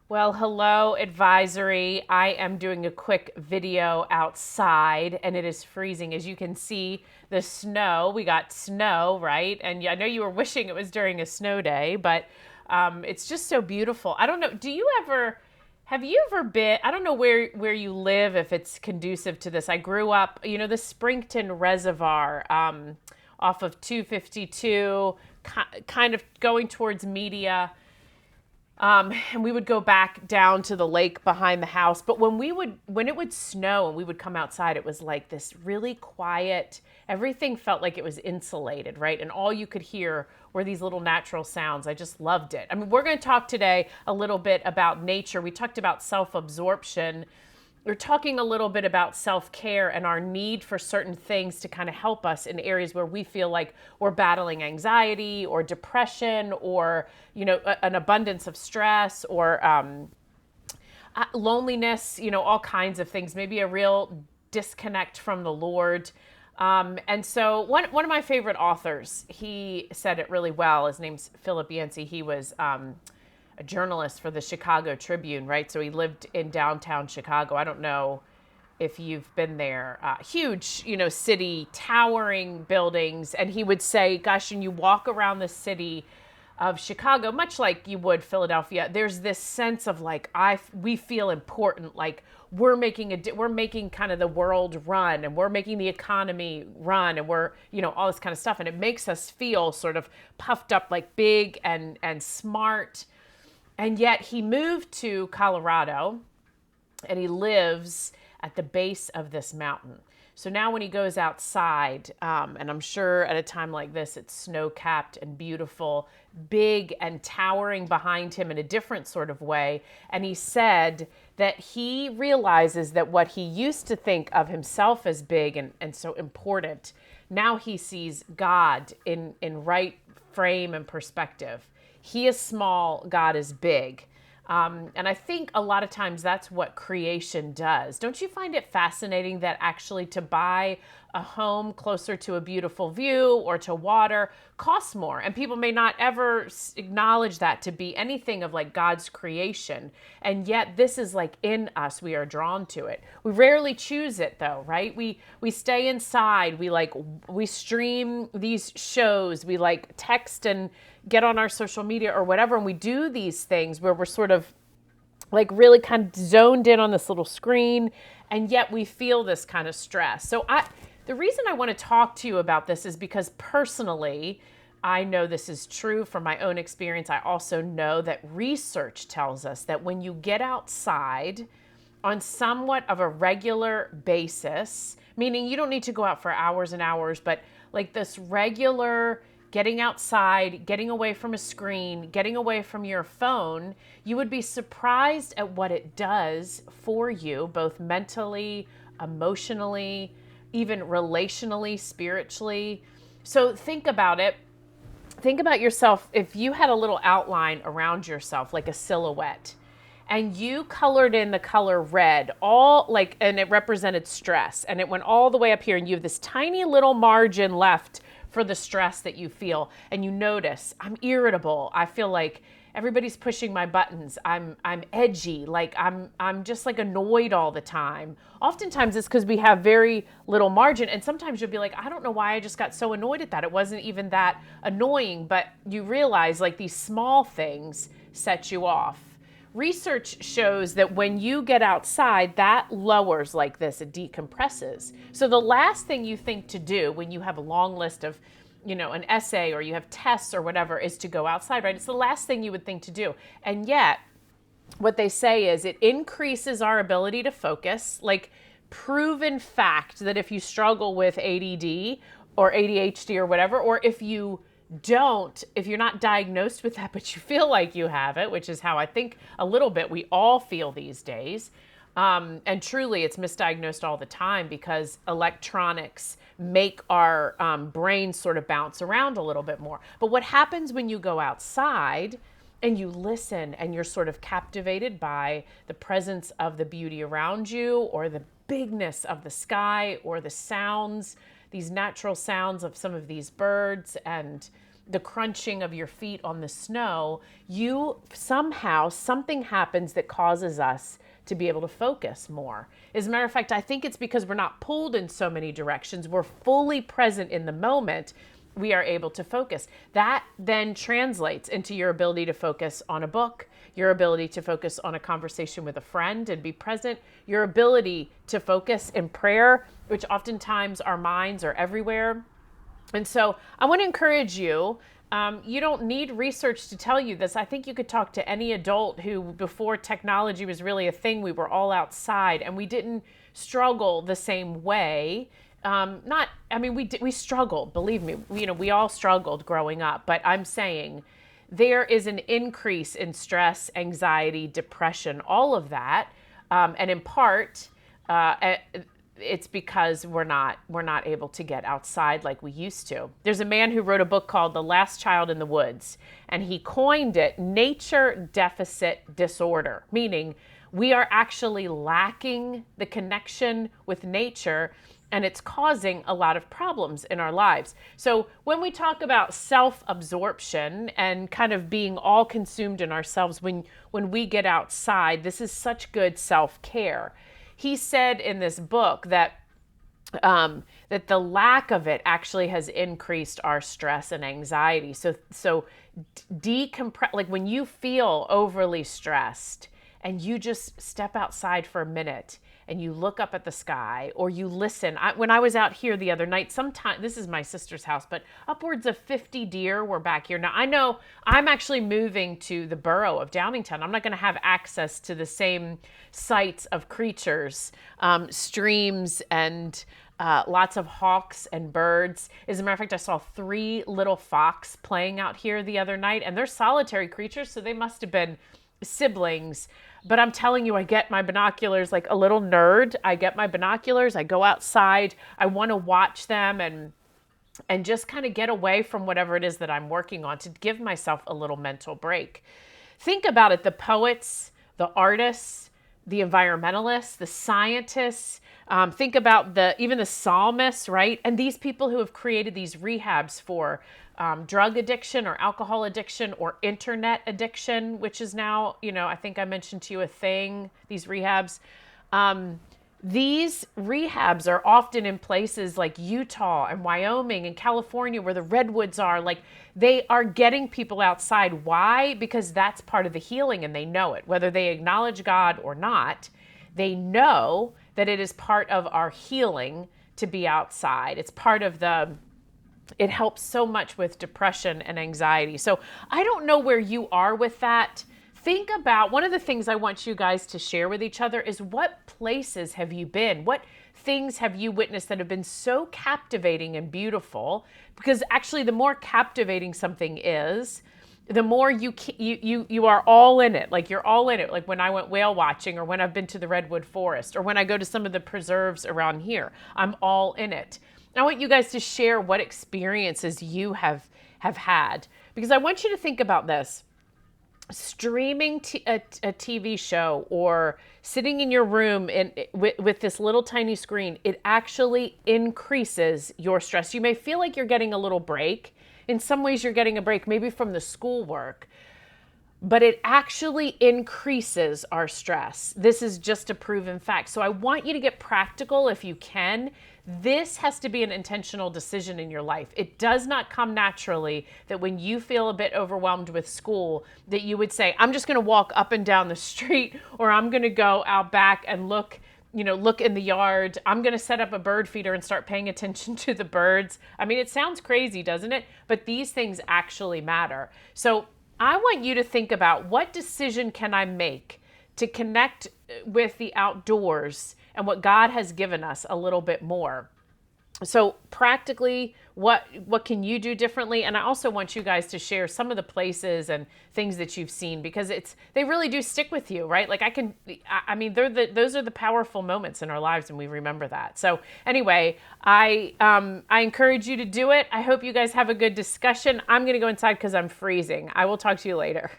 Well, hello, advisory. I am doing a quick video outside and it is freezing. As you can see, the snow, we got snow, right? And I know you were wishing it was during a snow day, but it's just so beautiful. I don't know, have you ever been, I don't know where you live, if it's conducive to this. I grew up, the Springton Reservoir off of 252, kind of going towards Media. And we would go back down to the lake behind the house. But when it would snow and we would come outside, it was like this really quiet, everything felt like it was insulated, right? And all you could hear were these little natural sounds. I just loved it. I mean, we're going to talk today a little bit about nature. We talked about self-absorption. We're talking a little bit about self-care and our need for certain things to kind of help us in areas where we feel like we're battling anxiety or depression or, an abundance of stress or loneliness, all kinds of things, maybe a real disconnect from the Lord. And so one of my favorite authors, he said it really well. His name's Philip Yancey. He was a journalist for the Chicago Tribune, right? So he lived in downtown Chicago. I don't know if you've been there. Huge, city, towering buildings. And he would say, gosh, and you walk around the city of Chicago, much like you would Philadelphia, there's this sense of like, we feel important, like we're making kind of the world run and we're making the economy run and we're, all this kind of stuff. And it makes us feel sort of puffed up, like big and smart. And yet he moved to Colorado and he lives at the base of this mountain. So now when he goes outside, and I'm sure at a time like this, it's snow-capped and beautiful, big and towering behind him in a different sort of way. And he said that he realizes that what he used to think of himself as big and so important, now he sees God in right frame and perspective. He is small, God is big. And I think a lot of times that's what creation does. Don't you find it fascinating that actually to buy a home closer to a beautiful view or to water costs more? And people may not ever acknowledge that to be anything of like God's creation. And yet this is like in us. We are drawn to it. We rarely choose it though, right? We stay inside. We stream these shows. We like text and get on our social media or whatever, and we do these things where we're sort of like really kind of zoned in on this little screen, and yet we feel this kind of stress. So the reason I want to talk to you about this is because personally, I know this is true from my own experience. I also know that research tells us that when you get outside on somewhat of a regular basis, meaning you don't need to go out for hours and hours, but like this regular getting outside, getting away from a screen, getting away from your phone, you would be surprised at what it does for you, both mentally, emotionally, even relationally, spiritually. So think about it. Think about yourself. If you had a little outline around yourself, like a silhouette, and you colored in the color red, and it represented stress, and it went all the way up here, and you have this tiny little margin left for the stress that you feel, and you notice, I'm irritable. I feel like everybody's pushing my buttons. I'm edgy. Like I'm just like annoyed all the time. Oftentimes it's because we have very little margin, and sometimes you'll be like, I don't know why I just got so annoyed at that. It wasn't even that annoying, but you realize like these small things set you off. Research shows that when you get outside, that lowers like this, it decompresses. So the last thing you think to do when you have a long list of, an essay or you have tests or whatever is to go outside, right? It's the last thing you would think to do. And yet, what they say is it increases our ability to focus, like proven fact that if you struggle with ADD or ADHD or whatever, or if you're not diagnosed with that, but you feel like you have it, which is how I think a little bit we all feel these days. And truly, it's misdiagnosed all the time because electronics make our brains sort of bounce around a little bit more. But what happens when you go outside and you listen and you're sort of captivated by the presence of the beauty around you or the bigness of the sky or the sounds, these natural sounds of some of these birds and the crunching of your feet on the snow, something happens that causes us to be able to focus more. As a matter of fact, I think it's because we're not pulled in so many directions. We're fully present in the moment. We are able to focus. That then translates into your ability to focus on a book, your ability to focus on a conversation with a friend and be present, your ability to focus in prayer, which oftentimes our minds are everywhere. And so I want to encourage you. You don't need research to tell you this. I think you could talk to any adult who, before technology was really a thing, we were all outside and we didn't struggle the same way. We struggled, believe me, we all struggled growing up, but I'm saying there is an increase in stress, anxiety, depression, all of that. And in part, it's because we're not able to get outside like we used to. There's a man who wrote a book called The Last Child in the Woods, and he coined it nature deficit disorder, meaning we are actually lacking the connection with nature, and it's causing a lot of problems in our lives. So when we talk about self-absorption and kind of being all consumed in ourselves, when we get outside, this is such good self-care. He said in this book that that the lack of it actually has increased our stress and anxiety. So decompress, like when you feel overly stressed and you just step outside for a minute and you look up at the sky or you listen. When I was out here the other night, this is my sister's house, but upwards of 50 deer were back here. Now, I know I'm actually moving to the borough of Downingtown. I'm not going to have access to the same sites of creatures, streams, and lots of hawks and birds. As a matter of fact, I saw 3 little fox playing out here the other night, and they're solitary creatures, so they must have been siblings. But I'm telling you, I get my binoculars like a little nerd. I get my binoculars, I go outside, I want to watch them and just kind of get away from whatever it is that I'm working on to give myself a little mental break. Think about it, the poets, the artists, the environmentalists, the scientists, think about even the psalmists, right? And these people who have created these rehabs for drug addiction or alcohol addiction or internet addiction, which is now, I think I mentioned to you a thing, these rehabs. These rehabs are often in places like Utah and Wyoming and California where the redwoods are. Like, they are getting people outside. Why? Because that's part of the healing and they know it. Whether they acknowledge God or not, they know that it is part of our healing to be outside. It's part of it helps so much with depression and anxiety. So I don't know where you are with that. Think about, one of the things I want you guys to share with each other is, what places have you been? What things have you witnessed that have been so captivating and beautiful? Because actually, the more captivating something is, the more you are all in it. Like, you're all in it. Like when I went whale watching, or when I've been to the redwood forest, or when I go to some of the preserves around here, I'm all in it. I want you guys to share what experiences you have had, because I want you to think about this. Streaming a TV show or sitting in your room with this little tiny screen, it actually increases your stress. You may feel like you're getting a little break. In some ways, you're getting a break, maybe from the schoolwork, but it actually increases our stress. This is just a proven fact. So I want you to get practical if you can. This has to be an intentional decision in your life. It does not come naturally that when you feel a bit overwhelmed with school, that you would say, I'm just going to walk up and down the street, or I'm going to go out back and look in the yard. I'm going to set up a bird feeder and start paying attention to the birds. I mean, it sounds crazy, doesn't it? But these things actually matter. So I want you to think about, what decision can I make to connect with the outdoors and what God has given us a little bit more? So practically, what can you do differently? And I also want you guys to share some of the places and things that you've seen, because they really do stick with you, right? Like those are the powerful moments in our lives, and we remember that. So anyway, I encourage you to do it. I hope you guys have a good discussion. I'm going to go inside because I'm freezing. I will talk to you later.